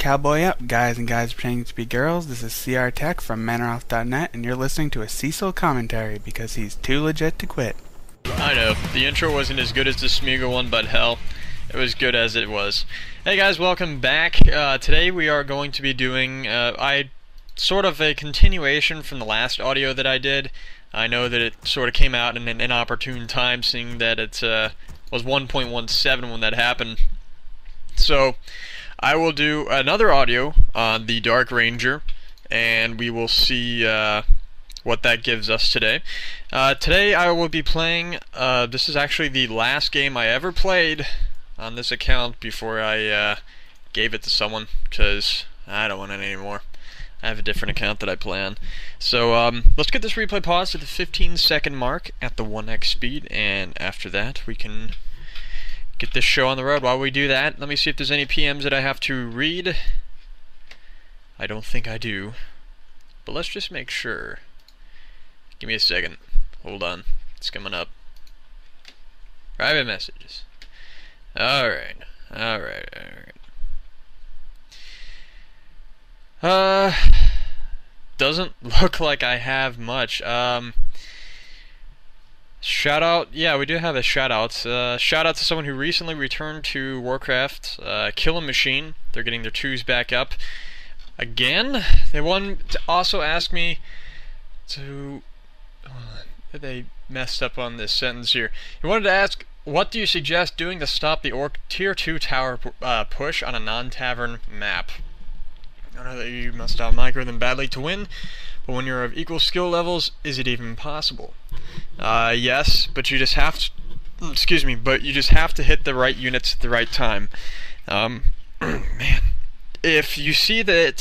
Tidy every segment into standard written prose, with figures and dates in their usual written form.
cowboy up, guys and guys pretending to be girls. This is CR Tech from Manoroth.net, and you're listening to a Cecil commentary because he's too legit to quit. I know, the intro wasn't as good as the Smeagol one, but hell, it was good as it was. Hey guys, welcome back. Today we are going to be doing sort of a continuation from the last audio that I did. I know that it sort of came out in an inopportune time, seeing that it was 1.17 when that happened. So I will do another audio on the Dark Ranger, and we will see what that gives us today. Today I will be playing, this is actually the last game I ever played on this account before I gave it to someone, because I don't want it anymore. I have a different account that I play on. So let's get this replay paused at the 15-second mark at the 1x speed, and after that we can get this show on the road. While we do that, let me see if there's any PMs that I have to read. I don't think I do, but let's just make sure. Give me a second. Hold on. It's coming up. Private messages. Alright. Doesn't look like I have much. Shout out, yeah, we do have a shout out. Shout out to someone who recently returned to Warcraft, Kill a Machine. They're getting their 2s back up again. They wanted to also ask me to, they messed up on this sentence here. He wanted to ask, what do you suggest doing to stop the Orc Tier 2 tower push on a non-tavern map? I know that you must outmicro them badly to win, but when you're of equal skill levels, is it even possible? Yes, but you just have to, but you just have to hit the right units at the right time. Man, if you see that,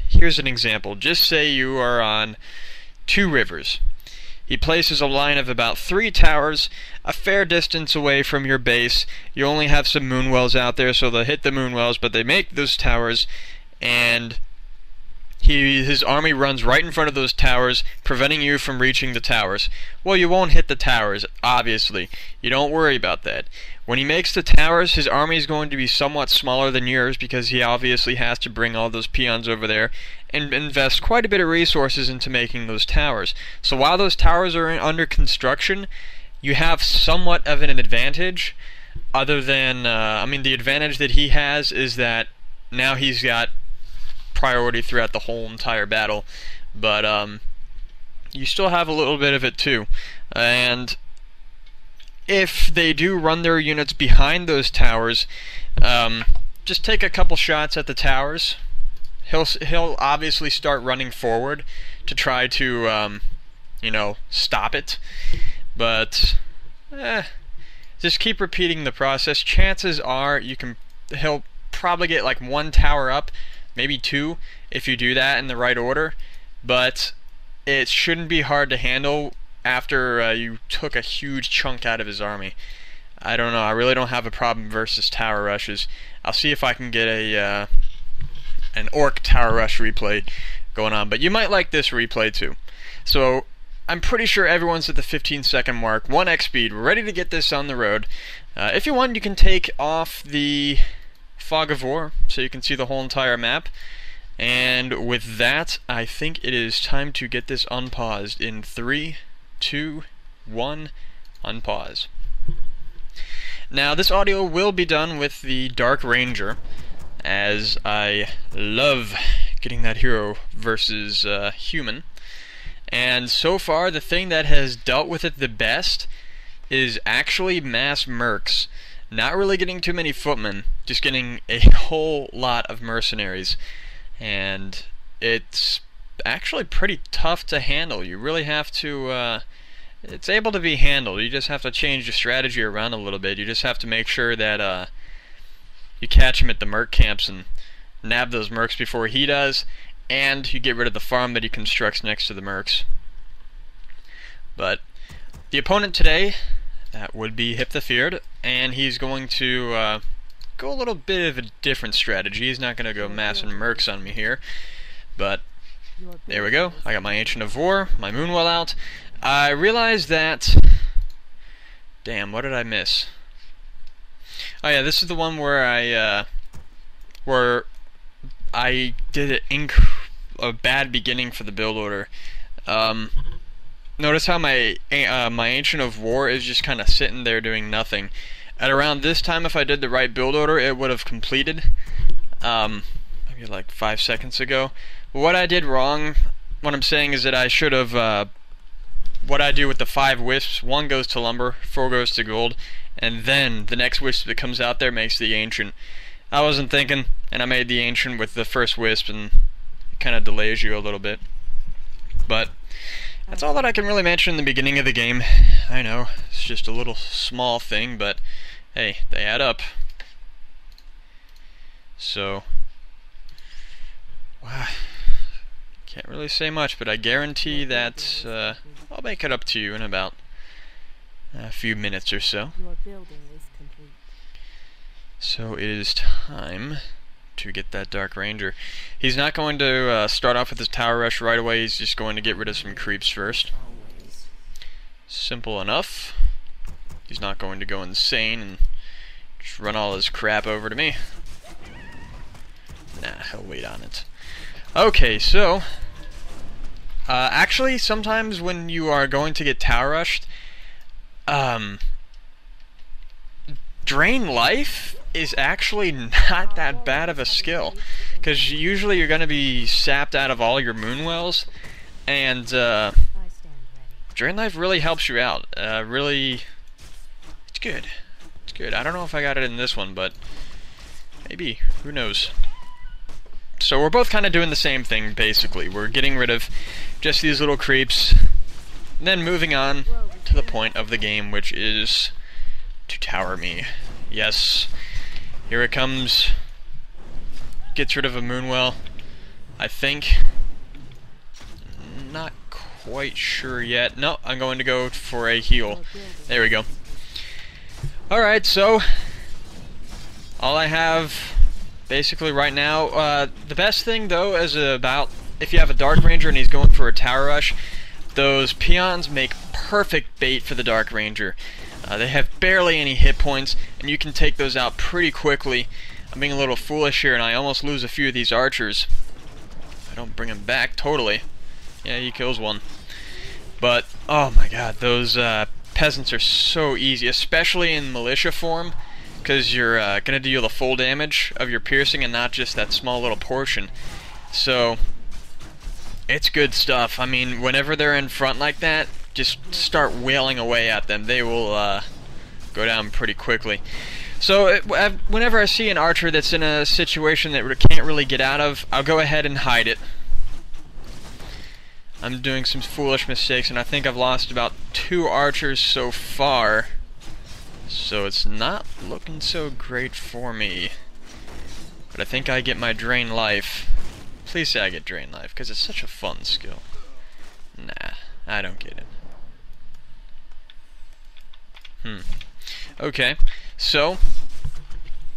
here's an example. Just say you are on 2 rivers. He places a line of about 3 towers a fair distance away from your base. You only have some moonwells out there, so they'll hit the moonwells, but they make those towers, and his army runs right in front of those towers, preventing you from reaching the towers. Well, you won't hit the towers, obviously. You don't worry about that. When he makes the towers, his army is going to be somewhat smaller than yours, because he obviously has to bring all those peons over there and invest quite a bit of resources into making those towers. So while those towers are under construction, you have somewhat of an advantage, other than, the advantage that he has is that now he's got priority throughout the whole entire battle, but you still have a little bit of it too. And if they do run their units behind those towers, just take a couple shots at the towers. He'll obviously start running forward to try to stop it, but just keep repeating the process. Chances are he'll probably get like 1 tower up, maybe 2 if you do that in the right order, but it shouldn't be hard to handle after you took a huge chunk out of his army. I don't know, I really don't have a problem versus tower rushes. I'll see if I can get an orc tower rush replay going on, but you might like this replay too. So I'm pretty sure everyone's at the 15-second mark, 1x speed, we're ready to get this on the road. If you want, you can take off the Fog of War so you can see the whole entire map, and with that I think it is time to get this unpaused in 3, 2, 1, unpause. Now this audio will be done with the Dark Ranger, as I love getting that hero versus human, and so far the thing that has dealt with it the best is actually mass mercs. Not really getting too many footmen, just getting a whole lot of mercenaries, and it's actually pretty tough to handle. You really have to, it's able to be handled. You just have to change your strategy around a little bit. You just have to make sure that you catch him at the merc camps and nab those mercs before he does, and you get rid of the farm that he constructs next to the mercs. But the opponent today, that would be Hip the Feared, and he's going to go a little bit of a different strategy. He's not going to go massing mercs on me here, but there we go. I got my Ancient of War, my Moonwell out. I realized that, damn, what did I miss? Oh yeah, this is the one where I where I did a bad beginning for the build order. Notice how my Ancient of War is just kind of sitting there doing nothing. At around this time, if I did the right build order, it would have completed. Maybe like 5 seconds ago. But what I did wrong, what I'm saying is that I should have, what I do with the 5 wisps, 1 goes to lumber, 4 goes to gold, and then the next wisp that comes out there makes the ancient. I wasn't thinking, and I made the ancient with the first wisp, and it kind of delays you a little bit. But that's all that I can really mention in the beginning of the game. I know, it's just a little small thing, but hey, they add up. So, wow, can't really say much, but I guarantee that I'll make it up to you in about a few minutes or so. So it is time to get that Dark Ranger. He's not going to start off with his tower rush right away. He's just going to get rid of some creeps first. Simple enough. He's not going to go insane and just run all his crap over to me. Nah, he'll wait on it. Okay, so actually sometimes when you are going to get tower rushed, drain life is actually not that bad of a skill, because usually you're going to be sapped out of all your moon wells, and drain life really helps you out. Really, it's good. It's good. I don't know if I got it in this one, but maybe. Who knows? So we're both kind of doing the same thing, basically. We're getting rid of just these little creeps, and then moving on to the point of the game, which is to tower me. Yes, here it comes. Gets rid of a moonwell, I think. Not quite sure yet. No, I'm going to go for a heal. There we go. Alright, so all I have basically right now, the best thing though is about if you have a Dark Ranger and he's going for a tower rush, those peons make perfect bait for the Dark Ranger. They have barely any hit points, and you can take those out pretty quickly. I'm being a little foolish here, and I almost lose a few of these archers. I don't bring them back totally. Yeah, he kills one. But, oh my god, those peasants are so easy, especially in militia form, because you're going to deal the full damage of your piercing and not just that small little portion. So, it's good stuff. I mean, whenever they're in front like that, just start wailing away at them. They will go down pretty quickly. So whenever I see an archer that's in a situation that can't really get out of, I'll go ahead and hide it. I'm doing some foolish mistakes, and I think I've lost about 2 archers so far. So it's not looking so great for me. But I think I get my drain life. Please say I get drain life, because it's such a fun skill. Nah, I don't get it. Okay, so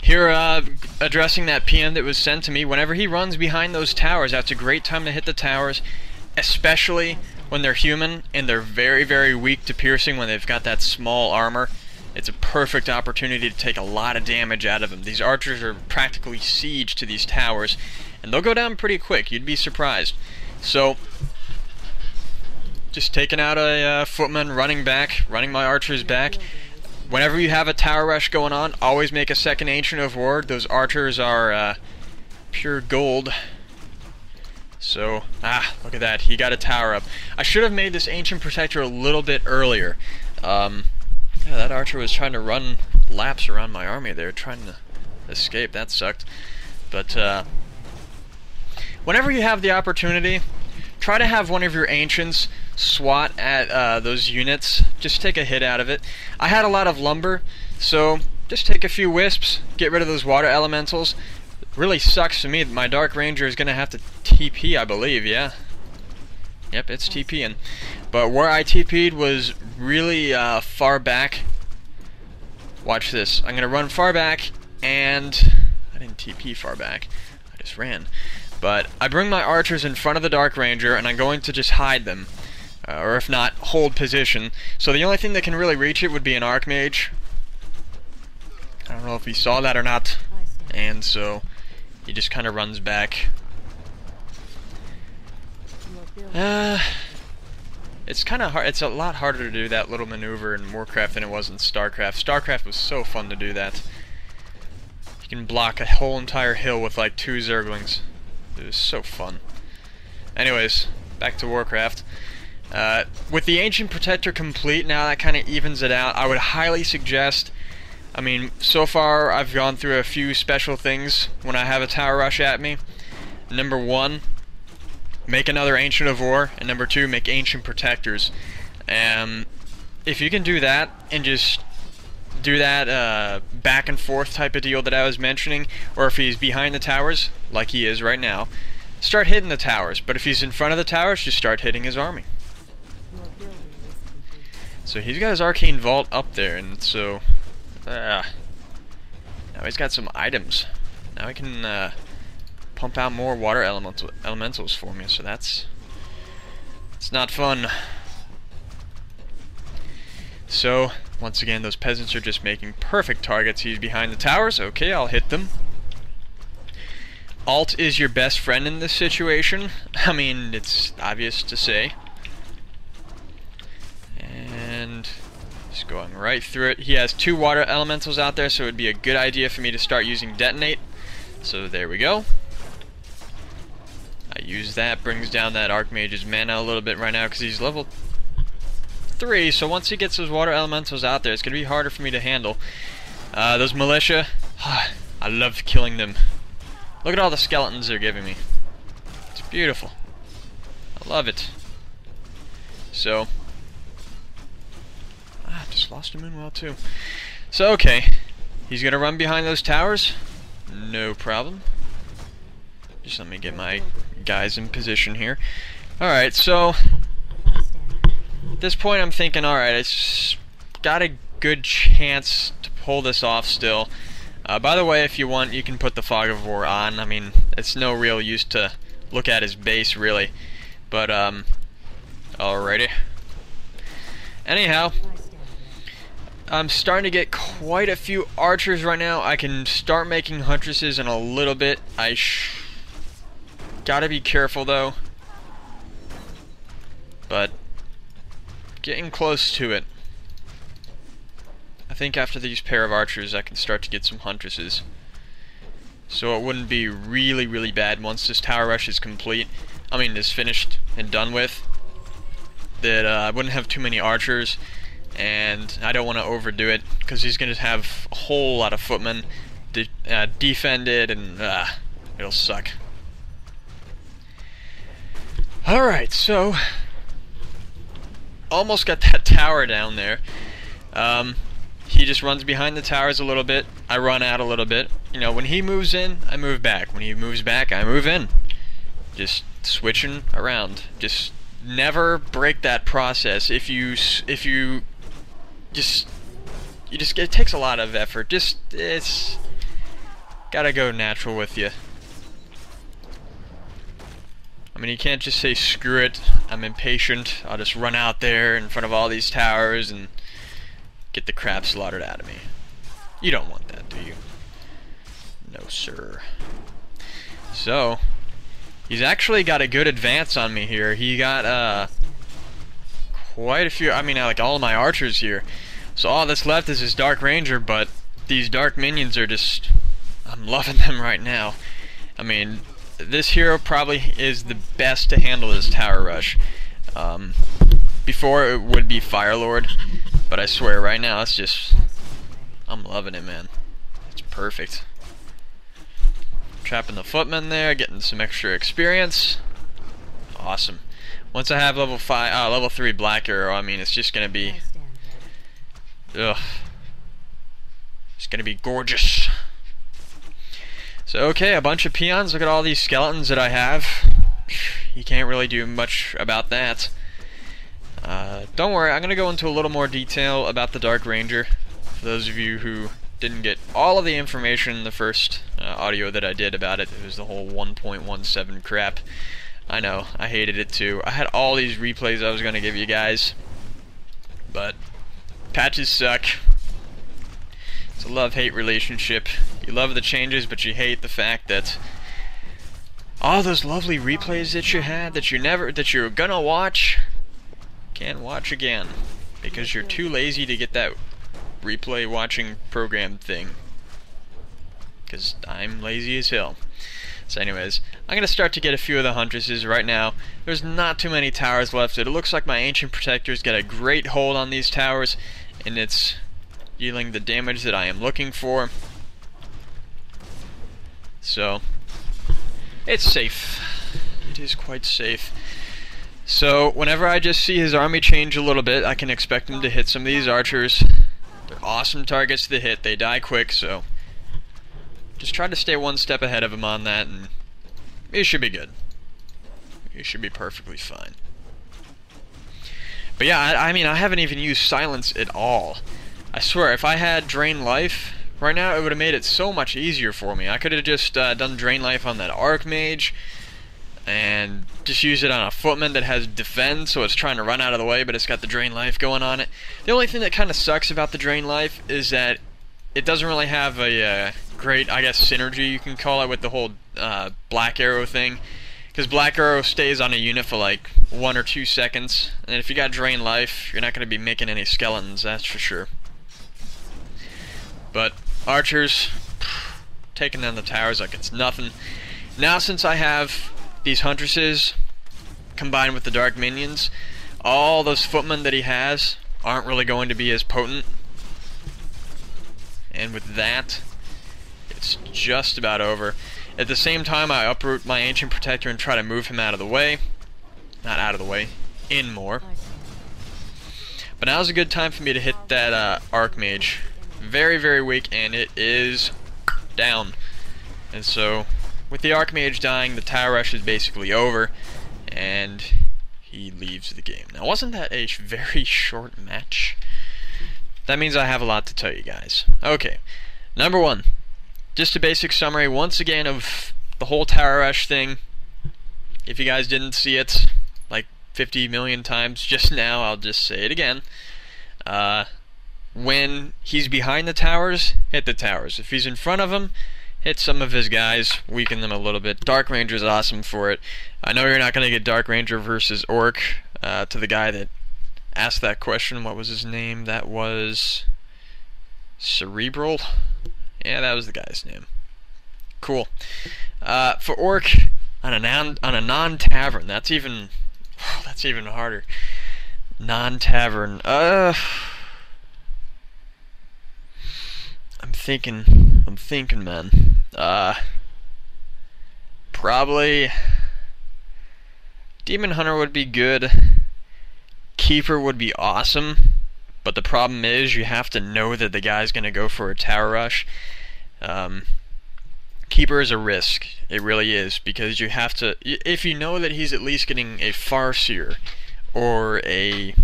here addressing that PM that was sent to me, whenever he runs behind those towers, that's a great time to hit the towers, especially when they're human and they're very, very weak to piercing when they've got that small armor. It's a perfect opportunity to take a lot of damage out of them. These archers are practically siege to these towers, and they'll go down pretty quick. You'd be surprised. So, just taking out a footman, running back, running my archers back. Whenever you have a tower rush going on, always make a second Ancient of War. Those archers are pure gold. So, look at that. He got a tower up. I should have made this Ancient Protector a little bit earlier. Yeah, that archer was trying to run laps around my army there, trying to escape. That sucked. But, whenever you have the opportunity, try to have one of your Ancients swat at those units. Just take a hit out of it. I had a lot of lumber, so just take a few wisps, get rid of those water elementals. It really sucks to me that my Dark Ranger is going to have to TP, I believe, yeah. Yep, it's TPing. But where I TP'd was really far back. Watch this. I'm going to run far back, and I didn't TP far back. I just ran. But I bring my archers in front of the Dark Ranger, and I'm going to just hide them. Or if not, hold position. So the only thing that can really reach it would be an Archmage. I don't know if he saw that or not. And so he just kind of runs back. It's kind of hard. It's a lot harder to do that little maneuver in Warcraft than it was in StarCraft. StarCraft was so fun to do that. You can block a whole entire hill with like 2 Zerglings. It was so fun. Anyways, back to Warcraft. With the Ancient Protector complete, now that kind of evens it out. I would highly suggest, I mean, so far I've gone through a few special things when I have a tower rush at me. Number 1, make another Ancient of War, and number 2, make Ancient Protectors. If you can do that, and just do that back and forth type of deal that I was mentioning, or if he's behind the towers, like he is right now, start hitting the towers. But if he's in front of the towers, just start hitting his army. So he's got his Arcane Vault up there, and so now he's got some items. Now he can pump out more water elementals for me, so it's not fun. So once again, those peasants are just making perfect targets. He's behind the towers. Okay, I'll hit them. Alt is your best friend in this situation. I mean, it's obvious to say. And just going right through it. He has 2 water elementals out there, so it would be a good idea for me to start using Detonate. So there we go. I use that, brings down that Archmage's mana a little bit right now because he's level 3, so once he gets those water elementals out there, it's going to be harder for me to handle. Those militia, I love killing them. Look at all the skeletons they're giving me. It's beautiful. I love it. So, just lost a Moonwell too. So, okay. He's going to run behind those towers. No problem. Just let me get my guys in position here. Alright, so at this point I'm thinking, alright, it's got a good chance to pull this off still. By the way, if you want, you can put the Fog of War on. I mean, it's no real use to look at his base, really. But, alrighty. Anyhow, I'm starting to get quite a few archers right now. I can start making huntresses in a little bit. Gotta be careful though. But getting close to it. I think after these pair of archers I can start to get some huntresses. So it wouldn't be really, really bad once this tower rush is complete. I mean, is finished and done with. That I wouldn't have too many archers. And I don't want to overdo it because he's going to have a whole lot of footmen defended, and it'll suck. Alright, so almost got that tower down there. He just runs behind the towers a little bit. I run out a little bit. You know, when he moves in, I move back. When he moves back, I move in. Just switching around. Just never break that process. If you just it takes a lot of effort. It's gotta go natural with you. I mean, you can't just say screw it, I'm impatient, I'll just run out there in front of all these towers and get the crap slaughtered out of me. You don't want that, do you? No, sir. So he's actually got a good advance on me here. He got quite a few, I mean, like all of my archers here. So all that's left is his Dark Ranger, but these Dark Minions are just, I'm loving them right now. I mean, this hero probably is the best to handle this tower rush. Before it would be Firelord, but I swear right now it's just, I'm loving it, man. It's perfect. Trapping the footmen there, getting some extra experience. Awesome. Once I have level 3 Black Arrow, I mean, it's just gonna be, ugh, it's gonna be gorgeous. So okay, a bunch of peons. Look at all these skeletons that I have. You can't really do much about that. Don't worry, I'm gonna go into a little more detail about the Dark Ranger. For those of you who didn't get all of the information in the first audio that I did about it, it was the whole 1.17 crap. I know, I hated it too. I had all these replays I was going to give you guys, but patches suck. It's a love-hate relationship. You love the changes, but you hate the fact that all those lovely replays that you had that you're gonna watch, can't watch again because you're too lazy to get that replay watching program thing. Because I'm lazy as hell. So anyways, I'm going to start to get a few of the Huntresses right now. There's not too many towers left. It looks like my Ancient Protector's got a great hold on these towers, and it's dealing the damage that I am looking for. So, it's safe. It is quite safe. So, whenever I just see his army change a little bit, I can expect him to hit some of these archers. They're awesome targets to hit. They die quick, so just try to stay one step ahead of him on that, and you should be good. You should be perfectly fine. But yeah, I mean, I haven't even used silence at all. I swear, if I had Drain Life right now, it would have made it so much easier for me. I could have just done Drain Life on that Archmage, and just use it on a Footman that has Defend, so it's trying to run out of the way, but it's got the Drain Life going on it. The only thing that kind of sucks about the Drain Life is that it doesn't really have a great, I guess, synergy, you can call it, with the whole Black Arrow thing. Because Black Arrow stays on a unit for like 1 or 2 seconds, and if you got Drain Life, you're not going to be making any skeletons, that's for sure. But archers, taking down the towers like it's nothing. Now since I have these Huntresses combined with the Dark Minions, all those Footmen that he has aren't really going to be as potent. And with that, it's just about over. At the same time, I uproot my Ancient Protector and try to move him out of the way. Not out of the way, in more. But now's a good time for me to hit that Archmage. Very, very weak, and it is down. And so, with the Archmage dying, the tower rush is basically over, and he leaves the game. Now, wasn't that a very short match? That means I have a lot to tell you guys. Okay, number one. Just a basic summary once again of the whole tower rush thing. If you guys didn't see it like 50 million times just now, I'll just say it again. When he's behind the towers, hit the towers. If he's in front of them, hit some of his guys, weaken them a little bit. Dark Ranger's awesome for it. I know you're not going to get Dark Ranger versus Orc. To the guy that asked that question, what was his name? That was Cerebral? Yeah, that was the guy's name. Cool. For Orc, on a non-tavern, that's even harder. Non-tavern. I'm thinking, man. Probably Demon Hunter would be good. Keeper would be awesome. But the problem is, you have to know that the guy's going to go for a tower rush. Keeper is a risk. It really is, because you have to, if you know that he's at least getting a Farseer or if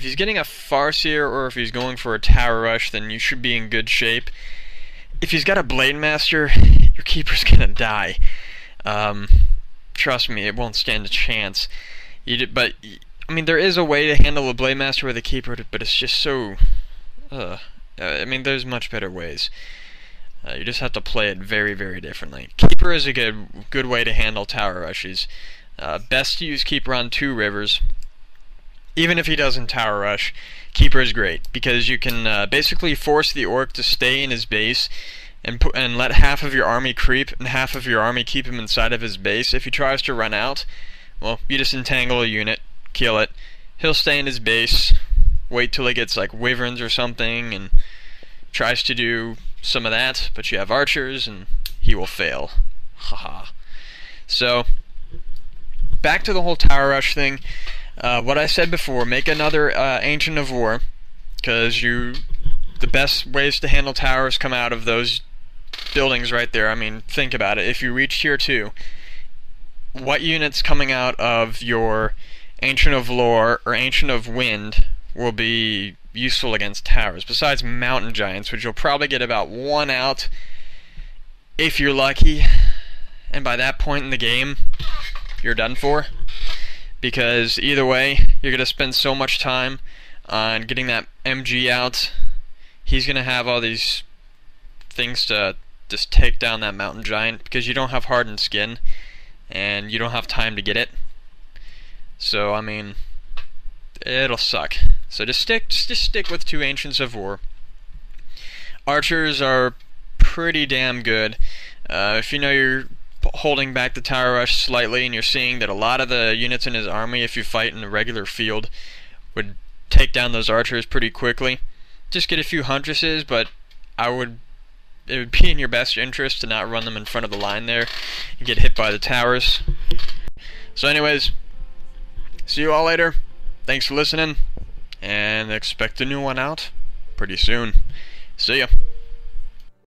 he's getting a Farseer or if he's going for a tower rush, then you should be in good shape. If he's got a Blade Master, your Keeper's going to die. Trust me, it won't stand a chance. But I mean, there is a way to handle a Blade Master with a Keeper, but it's just so. I mean, there's much better ways. You just have to play it very, very differently. Keeper is a good way to handle tower rushes. Best to use Keeper on 2 rivers. Even if he doesn't tower rush, Keeper is great because you can basically force the Orc to stay in his base and let half of your army creep and half of your army keep him inside of his base. If he tries to run out, well, you just entangle a unit, kill it. He'll stay in his base, wait till he gets like wyverns or something, and tries to do some of that, but you have archers, and he will fail. Haha. So, back to the whole tower rush thing. What I said before, make another Ancient of War, because the best ways to handle towers come out of those buildings right there. I mean, think about it. If you reach tier 2, what units coming out of your Ancient of Lore or Ancient of Wind will be useful against towers, besides Mountain Giants, which you'll probably get about 1 out if you're lucky, and by that point in the game, you're done for, because either way, you're going to spend so much time on getting that MG out. He's going to have all these things to just take down that mountain giant because you don't have hardened skin and you don't have time to get it. So I mean, it'll suck. So just stick with 2 Ancients of War. Archers are pretty damn good. If you know you're holding back the tower rush slightly and you're seeing that a lot of the units in his army, if you fight in a regular field, would take down those archers pretty quickly, just get a few huntresses, but it would be in your best interest to not run them in front of the line there and get hit by the towers. So anyways, see you all later. Thanks for listening, and expect a new one out pretty soon. See ya.